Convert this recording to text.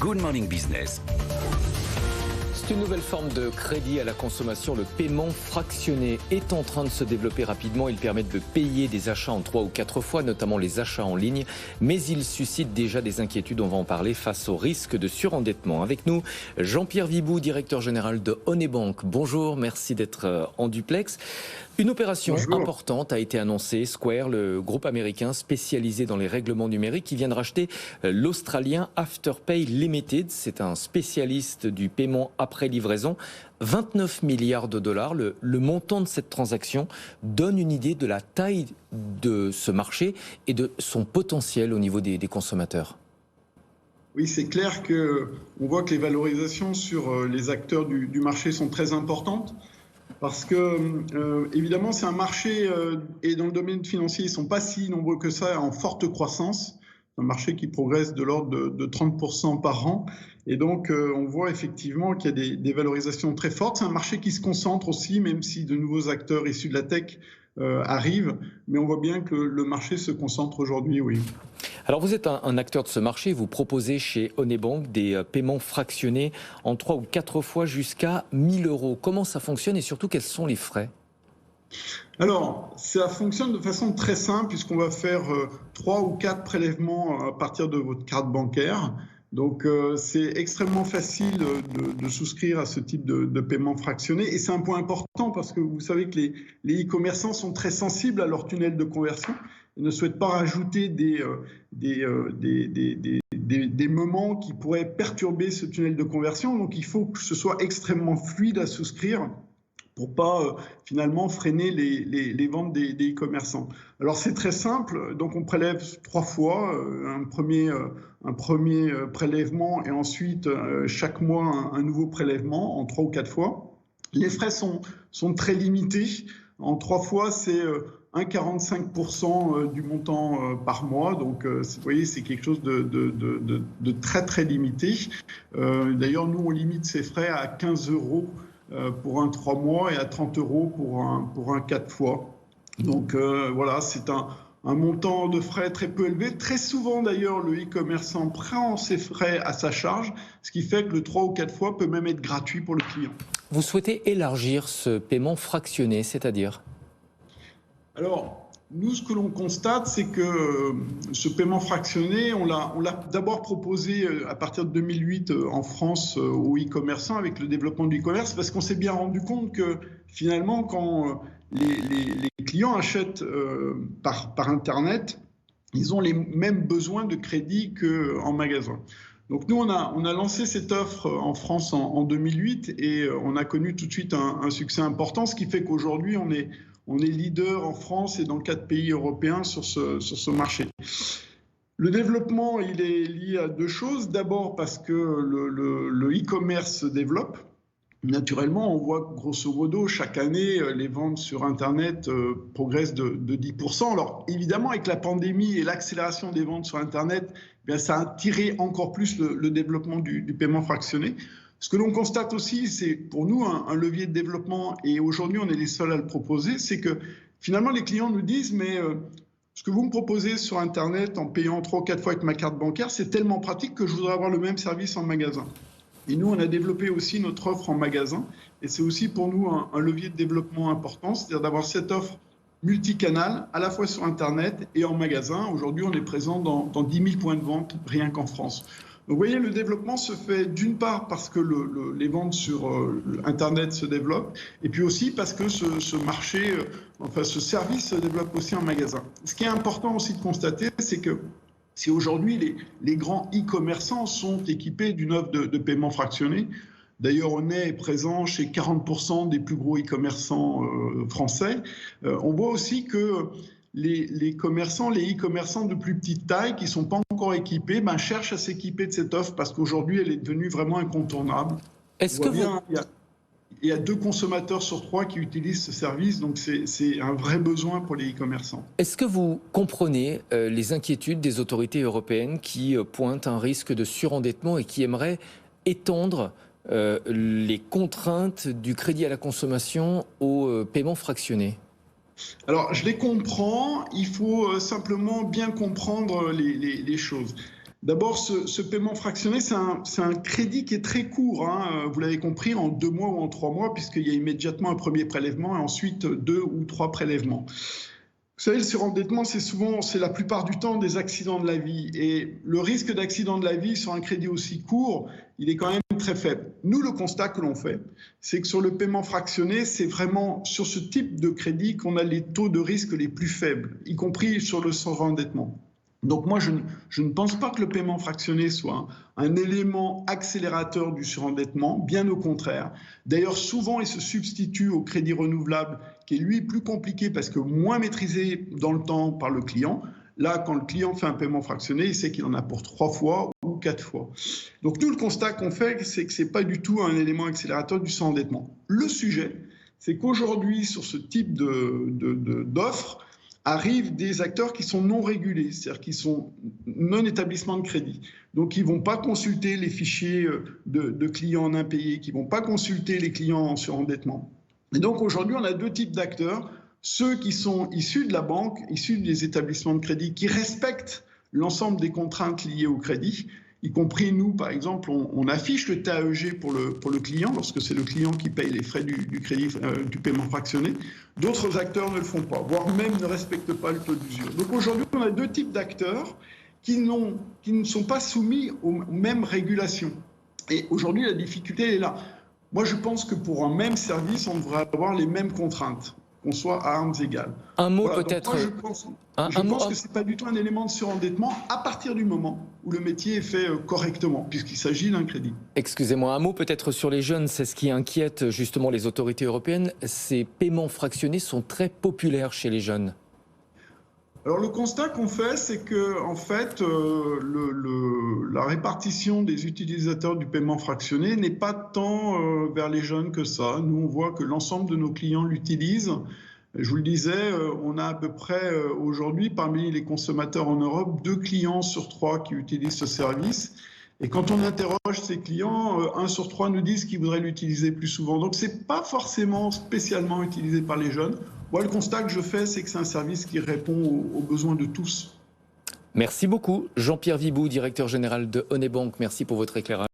Good Morning Business. C'est une nouvelle forme de crédit à la consommation. Le paiement fractionné est en train de se développer rapidement. Il permet de payer des achats en 3 ou 4 fois, notamment les achats en ligne. Mais il suscite déjà des inquiétudes, on va en parler, face au risque de surendettement. Avec nous, Jean-Pierre Vibou, directeur général de Onebank. Bonjour, merci d'être en duplex. Une opération importante a été annoncée. Square, le groupe américain spécialisé dans les règlements numériques, qui vient de racheter l'Australien Afterpay Limited. C'est un spécialiste du paiement après livraison. 29 milliards de dollars. Le montant de cette transaction donne une idée de la taille de ce marché et de son potentiel au niveau des consommateurs. Oui, c'est clair qu'on voit que les valorisations sur les acteurs du marché sont très importantes. Parce que, évidemment, c'est un marché, et dans le domaine financier, ils ne sont pas si nombreux que ça, en forte croissance. C'est un marché qui progresse de l'ordre de 30% par an. Et donc, on voit effectivement qu'il y a des valorisations très fortes. C'est un marché qui se concentre aussi, même si de nouveaux acteurs issus de la tech arrivent. Mais on voit bien que le marché se concentre aujourd'hui, oui. Alors vous êtes un acteur de ce marché, vous proposez chez Onebank des paiements fractionnés en 3 ou 4 fois jusqu'à 1 000 €. Comment ça fonctionne et surtout quels sont les frais ? Alors, ça fonctionne de façon très simple puisqu'on va faire 3 ou 4 prélèvements à partir de votre carte bancaire. Donc, c'est extrêmement facile de souscrire à ce type de paiement fractionné. Et c'est un point important parce que vous savez que les e-commerçants sont très sensibles à leur tunnel de conversion. Ils ne souhaitent pas rajouter des moments qui pourraient perturber ce tunnel de conversion. Donc, il faut que ce soit extrêmement fluide à souscrire pour pas finalement freiner les ventes des e-commerçants. Alors c'est très simple, donc on prélève 3 fois, un premier prélèvement et ensuite chaque mois un nouveau prélèvement en 3 ou 4 fois. Les frais sont très limités. En 3 fois, c'est 1,45% du montant par mois. Donc, vous voyez, c'est quelque chose de très, très limité. D'ailleurs, nous, on limite ces frais à 15 € pour un 3 mois et à 30 € pour un 4 fois. Donc, voilà, c'est un montant de frais très peu élevé. Très souvent, d'ailleurs, le e-commerçant prend ses frais à sa charge, ce qui fait que le 3 ou 4 fois peut même être gratuit pour le client. Vous souhaitez élargir ce paiement fractionné, c'est-à-dire ? Alors, nous, ce que l'on constate, c'est que ce paiement fractionné, on l'a d'abord proposé à partir de 2008 en France aux e-commerçants avec le développement du e-commerce, parce qu'on s'est bien rendu compte que finalement, quand les clients achètent par Internet, ils ont les mêmes besoins de crédit qu'en magasin. Donc nous, on a lancé cette offre en France en 2008 et on a connu tout de suite un succès important, ce qui fait qu'aujourd'hui, on est leader en France et dans 4 pays européens sur ce marché. Le développement, il est lié à 2 choses. D'abord parce que le e-commerce se développe. Naturellement, on voit grosso modo chaque année, les ventes sur Internet progressent de 10%. Alors évidemment, avec la pandémie et l'accélération des ventes sur Internet, bien, ça a tiré encore plus le développement du paiement fractionné. Ce que l'on constate aussi, c'est pour nous un levier de développement, et aujourd'hui on est les seuls à le proposer, c'est que finalement les clients nous disent mais ce que vous me proposez sur Internet en payant 3 ou 4 fois avec ma carte bancaire, c'est tellement pratique que je voudrais avoir le même service en magasin. Et nous, on a développé aussi notre offre en magasin, et c'est aussi pour nous un levier de développement important, c'est-à-dire d'avoir cette offre multicanal, à la fois sur Internet et en magasin. Aujourd'hui, on est présent dans 10 000 points de vente rien qu'en France. Donc, vous voyez, le développement se fait d'une part parce que les ventes sur Internet se développent, et puis aussi parce que ce marché, ce service se développe aussi en magasin. Ce qui est important aussi de constater, c'est que si aujourd'hui les grands e-commerçants sont équipés d'une offre de paiement fractionné, d'ailleurs on est présent chez 40% des plus gros e-commerçants français, on voit aussi que les e-commerçants de plus petite taille qui ne sont pas encore équipés cherchent à s'équiper de cette offre parce qu'aujourd'hui elle est devenue vraiment incontournable. Est-ce que il y a 2 consommateurs sur 3 qui utilisent ce service, donc c'est un vrai besoin pour les e-commerçants. Est-ce que vous comprenez les inquiétudes des autorités européennes qui pointent un risque de surendettement et qui aimeraient étendre les contraintes du crédit à la consommation au paiement fractionné ? Alors, je les comprends, il faut simplement bien comprendre les choses. D'abord, ce paiement fractionné, c'est un crédit qui est très court, hein, vous l'avez compris, en 2 mois ou en 3 mois, puisqu'il y a immédiatement un premier prélèvement et ensuite 2 ou 3 prélèvements. Vous savez, le surendettement, c'est la plupart du temps des accidents de la vie. Et le risque d'accident de la vie sur un crédit aussi court, il est quand même très faible. Nous, le constat que l'on fait, c'est que sur le paiement fractionné, c'est vraiment sur ce type de crédit qu'on a les taux de risque les plus faibles, y compris sur le surendettement. Donc moi, je ne pense pas que le paiement fractionné soit un élément accélérateur du surendettement, bien au contraire. D'ailleurs, souvent, il se substitue au crédit renouvelable, qui est lui plus compliqué parce que moins maîtrisé dans le temps par le client. Là, quand le client fait un paiement fractionné, il sait qu'il en a pour 3 fois ou 4 fois. Donc nous, le constat qu'on fait, c'est que ce n'est pas du tout un élément accélérateur du surendettement. Le sujet, c'est qu'aujourd'hui, sur ce type d'offres, arrivent des acteurs qui sont non régulés, c'est-à-dire qui sont non-établissements de crédit. Donc, ils ne vont pas consulter les fichiers de clients en impayés, qui ne vont pas consulter les clients en surendettement. Et donc, aujourd'hui, on a 2 types d'acteurs. Ceux qui sont issus de la banque, issus des établissements de crédit, qui respectent l'ensemble des contraintes liées au crédit, y compris nous, par exemple, on affiche le TAEG pour le client, lorsque c'est le client qui paye les frais du crédit, du paiement fractionné. D'autres acteurs ne le font pas, voire même ne respectent pas le taux d'usure. Donc aujourd'hui, on a 2 types d'acteurs qui ne sont pas soumis aux mêmes régulations. Et aujourd'hui, la difficulté est là. Moi, je pense que pour un même service, on devrait avoir les mêmes contraintes, qu'on soit à armes égales. Un mot voilà, peut-être. Je pense que ce n'est pas du tout un élément de surendettement à partir du moment où le métier est fait correctement, puisqu'il s'agit d'un crédit. Excusez-moi, un mot peut-être sur les jeunes, c'est ce qui inquiète justement les autorités européennes. Ces paiements fractionnés sont très populaires chez les jeunes. Alors le constat qu'on fait, c'est que en fait, la répartition des utilisateurs du paiement fractionné n'est pas tant vers les jeunes que ça. Nous, on voit que l'ensemble de nos clients l'utilisent. Je vous le disais, on a à peu près aujourd'hui, parmi les consommateurs en Europe, 2 clients sur 3 qui utilisent ce service. Et quand on interroge ces clients, 1 sur 3 nous disent qu'ils voudraient l'utiliser plus souvent. Donc, ce n'est pas forcément spécialement utilisé par les jeunes. Moi, le constat que je fais, c'est que c'est un service qui répond aux besoins de tous. Merci beaucoup. Jean-Pierre Vibou, directeur général de Onebank. Merci pour votre éclairage.